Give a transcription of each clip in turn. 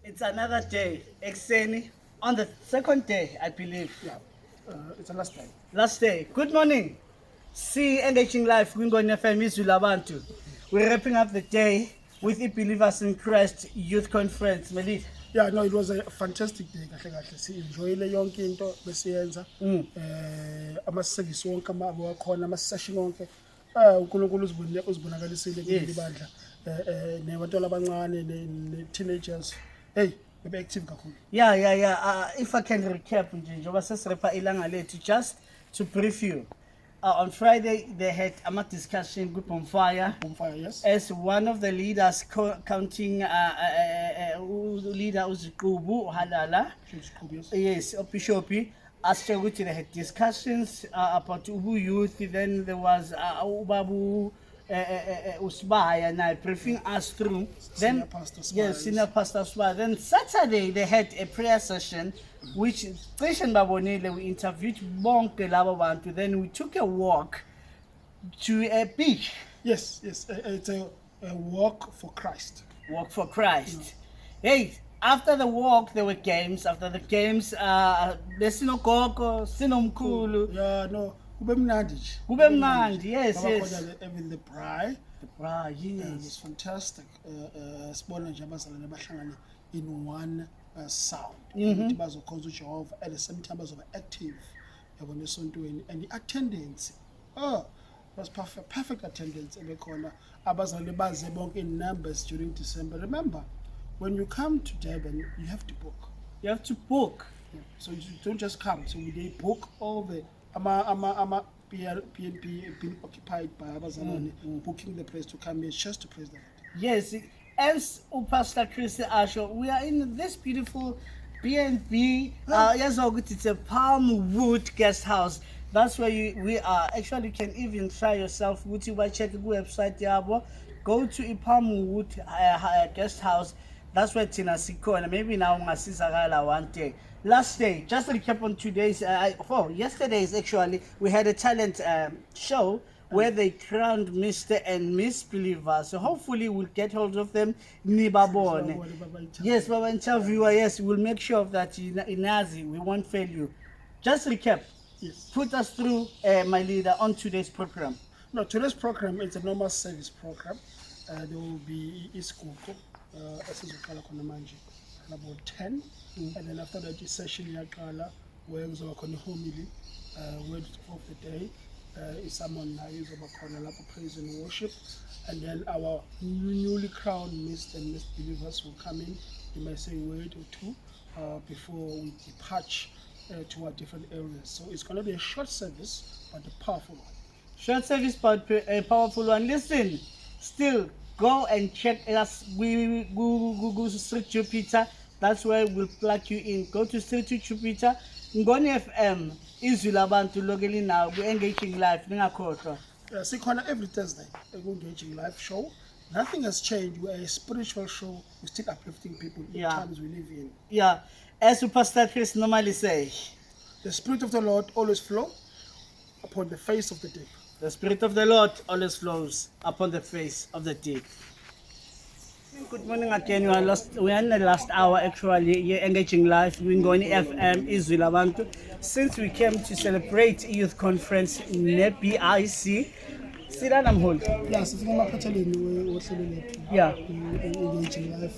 It's another day, Exeni, on the second day, I believe. Yeah, it's the last time. Last day. Good morning. See Engaging Life, Wingon FM Izulabantu. We're wrapping up the day with the Believers in Christ Youth Conference. Melith. Yeah, no, it was a fantastic day. Kahle kahle si-enjoyile yonke into besiyenza. Ama-service wonke akhona, ama-session wonke. uNkulunkulu uzibonakalisile kuleli bandla. Nebantwana abancane ne-teenagers. Hey, bebe active kakhulu. Yeah. If I can recap, njengoba sesirepha ilanga lethu, just to brief you. On Friday, they had a discussion group on fire. Bonfire, yes. As one of the leaders counting leader Uzikubu Halala. Yes, Opishopi. Asked which they had discussions about Ubu youth. Then there was Ubabu Usbaya and I briefing us through. Then Senior Pastor Usbaya. Then Saturday they had a prayer session, which Station Babonele we interviewed Bonke Lababantu. Then we took a walk to a beach. Yes. It's a walk for Christ. Walk for Christ. Hey. After the walk, there were games. After the games, Lesinokoko, Sinomkulu. Yeah, no. Kube mnandi. Yes. Even the braai. The braai, yes. It was fantastic. Sibona nje abazalwane bahlangana in one sound. Bazokhonza uJehova at the same time bazoba active. Yabona esontweni and the attendance. It was perfect attendance ebekhona. Abazalwane baze bonke in numbers during December. Remember, when you come to Durban, you have to book. You have to book. Yeah. So you don't just come. So they book all the PNP being occupied by Abazalwane, booking the place to come here just to praise the Lord. Yes, as Pastor Chris Asho, we are in this beautiful BNB. It's a palm wood guest house. That's where we are. Actually, you can even try yourself. Check the website. Go to a palm wood guest house. That's where Tina Siko and maybe now Masisagala one day. Last day, just to recap on today's, yesterday's actually, we had a talent show where they crowned Mr. and Miss Believers. So hopefully we'll get hold of them. Nibabone. Yes, Baba interviewer, yes, we'll make sure of that in Nazi, we won't fail you. Just recap. Yes. Put us through, my leader, on today's program. No, today's program is a normal service program. There will be Iskuko. About 10, and then after that the session yaqala where kuzoba khona homily, word of the day is someone uzoba khona lapho praise and worship, and then our newly crowned Mr. and Miss Believers will come in. They might say a word or two before we depart to our different areas. So it's going to be a short service but a powerful one. Short service but a powerful one. Listen, still go and check us. We Google Street Jupiter. That's where we'll plug you in. Go to Street Jupiter. Ngoni FM. Izulabantu locally now. We're engaging live. See, every Thursday, we're engaging live show. Nothing has changed. We're a spiritual show. We're still uplifting people in the times we live in. Yeah. As Pastor Chris normally say, the Spirit of the Lord always flows upon the face of the deep. The Spirit of the Lord always flows upon the face of the deep. Good morning again. We are in the last hour actually. You're engaging live. We're going FM Izulabantu. Since we came to celebrate youth conference in BIC, sit down and hold. Yeah, so yeah. Engaging live.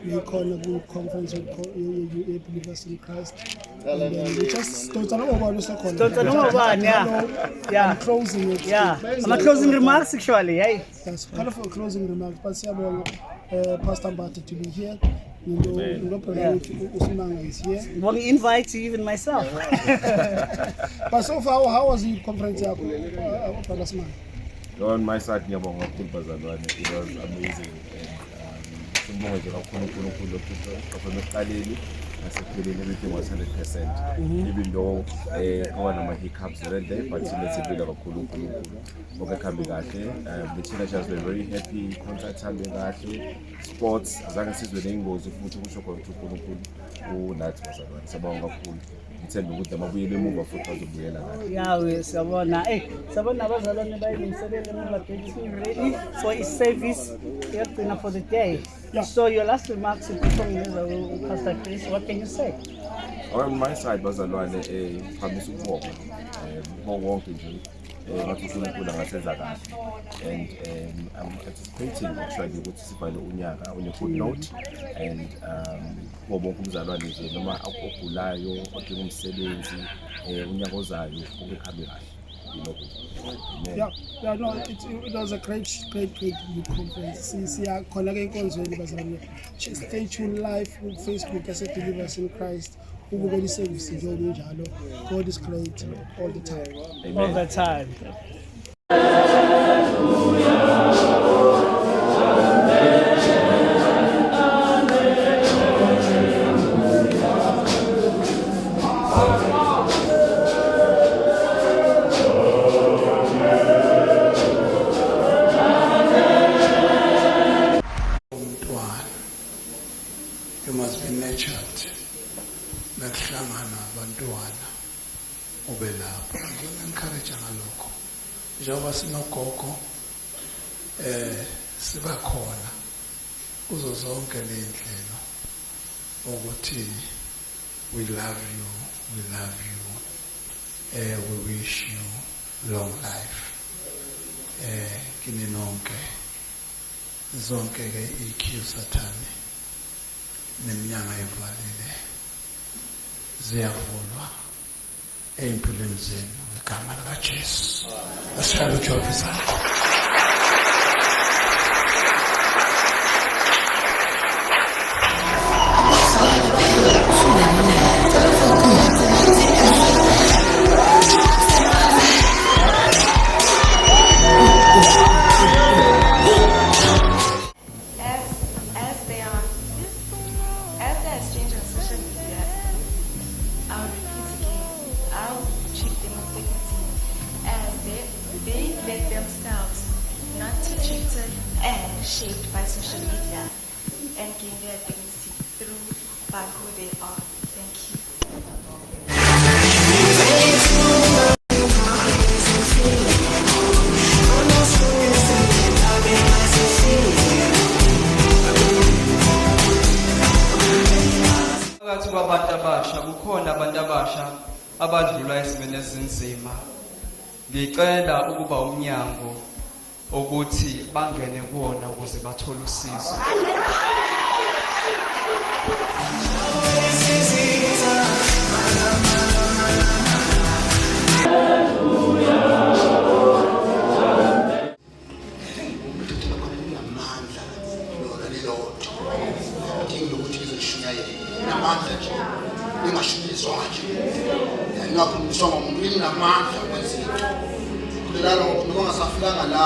We call a good conference with Believers in Christ. We just don't yeah. I'm closing it. Yeah. I'm closing remarks actually. Hey. That's kind of a closing remarks. But Pastor Mbate to be here. Is here. Want to invite you even myself. But so far, how was the conference? On my side, it was amazing. Everything was 100%. Even though our hiccups were there, but let's say the teenagers were very happy. Contract sports, as long as it's within goals, if we took that was ngithemba ukuthi amabuyele emuva futhi bazobuyela kahle. Yeah, siyabona. Sabona abazalwane bayilungiselele emva getting ready for a service yagcina for the day. Yeah. So your last remarks before we move Pastor Chris, what can you say? On my side bazalwane ngiphakamisa ukubonga ukubonga wonke nje ngathi uNkulunkulu angasenza kahle and I'm anticipating actually ukuthi sivale unyaka on a good note and kubo bonke umzalwane nje noma ogulayo odinga umsebenzi unyaka ozayo konke kuhambe kahle. Yeah, no, it was a great youth conference. Siyakhona ke enkonzweni bazalwane. Stay tuned live ku Facebook as Believers in Christ. Ukubona iservice nje njalo. God is great all the time. Amen. All the time. You must be nurtured. Nakuhlangana abantwana ube lapho. Ngiyakwencourage ngalokho. Njengoba sinogogo siba khona kuzo zonke lendlela ukuthi we love you, we wish you long life. Kini nonke zonke ke iQ Sathane neminyanga evalile ziyavulwa empilweni zenu ngegama likaJesu. Asihlale ujova izandla. As they exchange on social media, I'll repeat again, I'll treat them with dignity as they let themselves not be treated and shaped by social media and gain their dignity through by who they are. Thank you. Phakathi kwabantu abasha kukhona abantu abasha abadlula esimene ezinzima. Ngicela ukuba umnyango ukuthi bangene kuwona ukuze bathole usizo. Ngakhuliswa ngumuntu inamandla kwezinto kulelo noma ngasafikanga la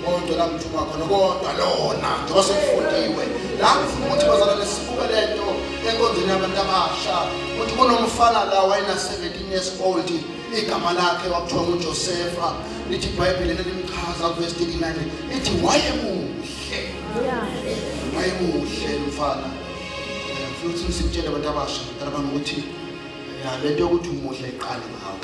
kodwa la mntu wakho kodwa lona njengoba sekufundiwe la ufuna ukuthi bazalwane sibuke lento enkonzweni yabantu abasha ukuthi kunomfana la wayena 17 years old igama lakhe wakuthiwa nguJosepha lithi iBhayibheli nelimchaza verse 39 lithi wayemuhle mfana futhi simtshele abantu abasha ndaba ukuthi ya lento yokuthi umuhle iqale ngawe.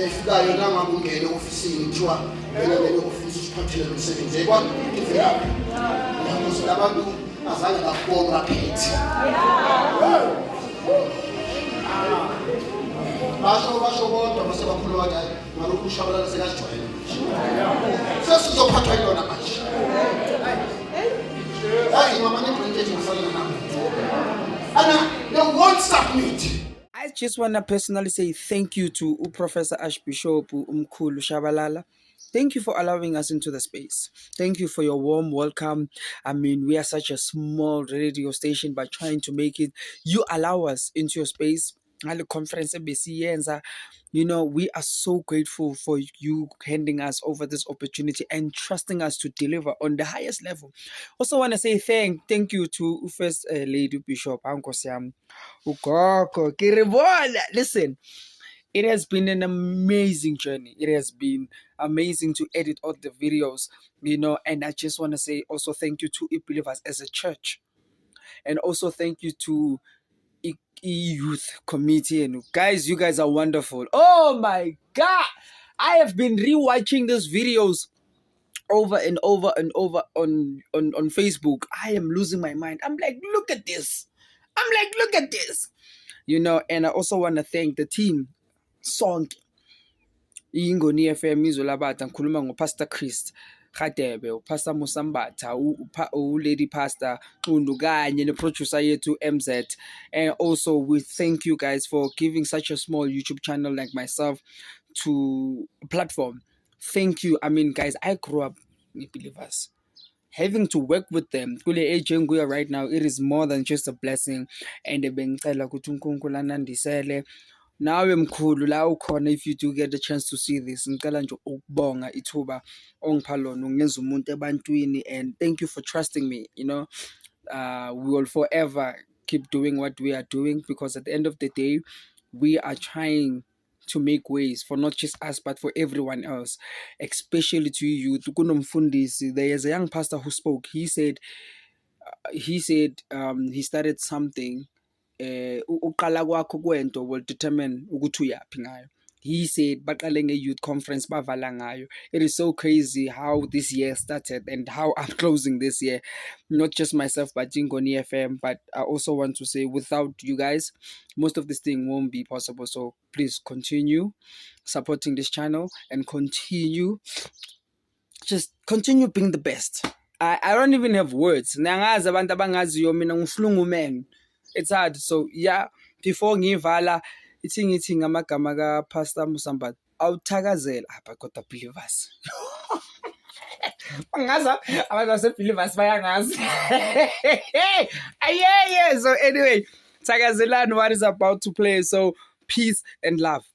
efikayo nangabe ungene ofisini kuthiwa ngena le office usiphathele umsebenzi ekwazi ivelaphi ngoba labantu azange bakubona baphethe basho kodwa base bakhuluma ngayo ngalokhu ushabalala sekajwayele sesizophathwa yona manje hayi mama ngibrindete ngifana nami ana they won't submit. I just want to personally say thank you to Professor Archbishop Umkhulu Shabalala. Thank you for allowing us into the space. Thank you for your warm welcome. I mean, we are such a small radio station, but trying to make it, you allow us into your space. At the conference, you know, we are so grateful for you handing us over this opportunity and trusting us to deliver on the highest level. Also want to say thank you to First Lady Bishop Uncle Sam Ukoko Kiribola. Listen, it has been an amazing journey. It has been amazing to edit all the videos, you know, and I just want to say also thank you to Believers as a church, and also thank you to youth committee. And guys, you guys are wonderful. Oh my god, I have been rewatching these videos over and over and over on Facebook. I am losing my mind. I'm like, look at this, you know. And I also want to thank the team sonke Ingoni FM izolabata ngikhuluma ngoPastor Chris Khadebe, uPastor Musambatha, uLady Pastor Xundu kanye neproducer yethu MZ. And also we thank you guys for giving such a small YouTube channel like myself to a platform. Thank you. I mean, guys, I grew up with Believers. Having to work with them kule age enguyo right now, it is more than just a blessing. And bengicela ukuthi uNkulunkulu anandisele nawe mkhulu la ukhona. If you do get the chance to see this, ngicela nje ukubonga ithuba ongipha lona ungenza umuntu ebantwini, and thank you for trusting me, you know. We will forever keep doing what we are doing, because at the end of the day we are trying to make ways for not just us but for everyone else, especially to you youth. Kunomfundisi, there is a young pastor who spoke. He said he started something. Uqala kwakho kwento will determine ukuthi uyaphi ngayo. He said baqale nge-youth conference bavala ngayo. It is so crazy how this year started and how I'm closing this year. Not just myself but Ingoni FM. But I also want to say, without you guys, most of this thing won't be possible. So please continue supporting this channel and continue being the best. I don't even have words. Nangazi abantu abangaziyo mina nguflungu man. It's hard. So yeah, before ngivala ithi ngamagama ka Pastor Musambatha, awuthakazela kodwa Believers. Angaza abantu base Believers bayangazi. Yeah. So anyway, thakazelani what is about to play. So peace and love.